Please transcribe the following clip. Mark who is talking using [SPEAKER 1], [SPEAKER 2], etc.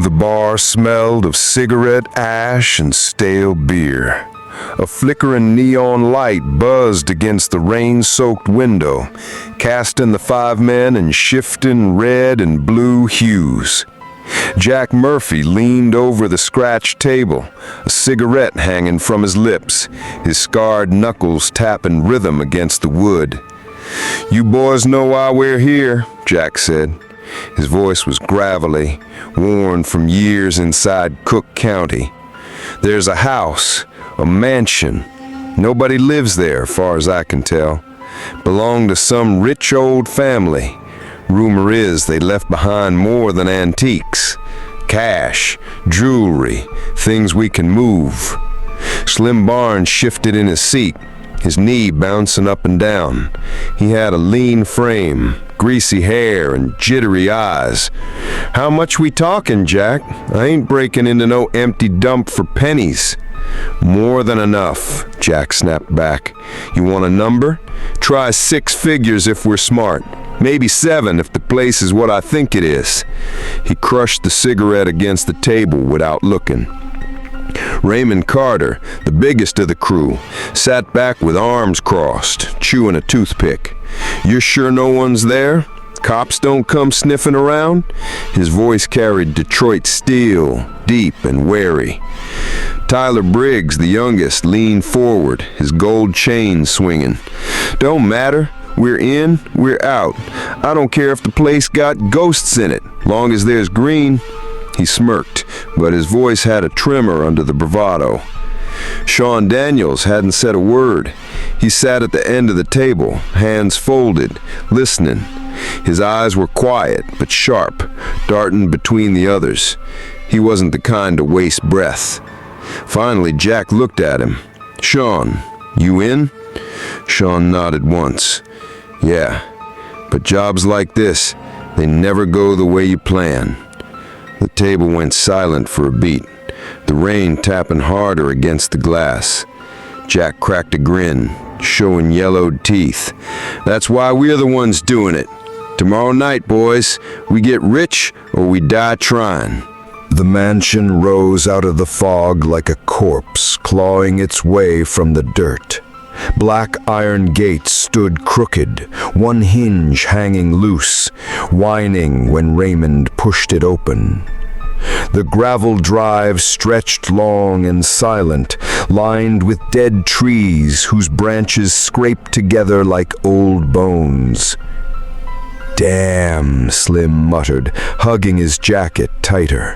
[SPEAKER 1] The bar smelled of cigarette ash and stale beer. A flickering neon light buzzed against the rain-soaked window, casting the five men in shifting red and blue hues. Jack Murphy leaned over the scratched table, a cigarette hanging from his lips, his scarred knuckles tapping rhythm against the wood. "You boys know why we're here," Jack said. His voice was gravelly, worn from years inside Cook County. "There's a house, a mansion. Nobody lives there, far as I can tell. Belonged to some rich old family. Rumor is they left behind more than antiques. Cash, jewelry, things we can move." Slim Barnes shifted in his seat, his knee bouncing up and down. He had a lean frame, greasy hair, and jittery eyes. "How much we talking, Jack? I ain't breaking into no empty dump for pennies." "More than enough," Jack snapped back. "You want a number? Try 6 figures if we're smart. Maybe 7 if the place is what I think it is." He crushed the cigarette against the table without looking. Raymond Carter, the biggest of the crew, sat back with arms crossed, chewing a toothpick. "You're sure no one's there? Cops don't come sniffing around?" His voice carried Detroit steel, deep and wary. Tyler Briggs, the youngest, leaned forward, his gold chain swinging. "Don't matter. We're in, we're out. I don't care if the place got ghosts in it, long as there's green." He smirked, but his voice had a tremor under the bravado. Sean Daniels hadn't said a word. He sat at the end of the table, hands folded, listening. His eyes were quiet but sharp, darting between the others. He wasn't the kind to waste breath. Finally, Jack looked at him. "Sean, you in?" Sean nodded once. "Yeah, but jobs like this, they never go the way you plan." The table went silent for a beat, the rain tapping harder against the glass. Jack cracked a grin, showing yellowed teeth. "That's why we're the ones doing it. Tomorrow night, boys, we get rich or we die trying." The mansion rose out of the fog like a corpse clawing its way from the dirt. Black iron gates stood crooked, one hinge hanging loose, whining when Raymond pushed it open. The gravel drive stretched long and silent, lined with dead trees whose branches scraped together like old bones. "Damn," Slim muttered, hugging his jacket tighter.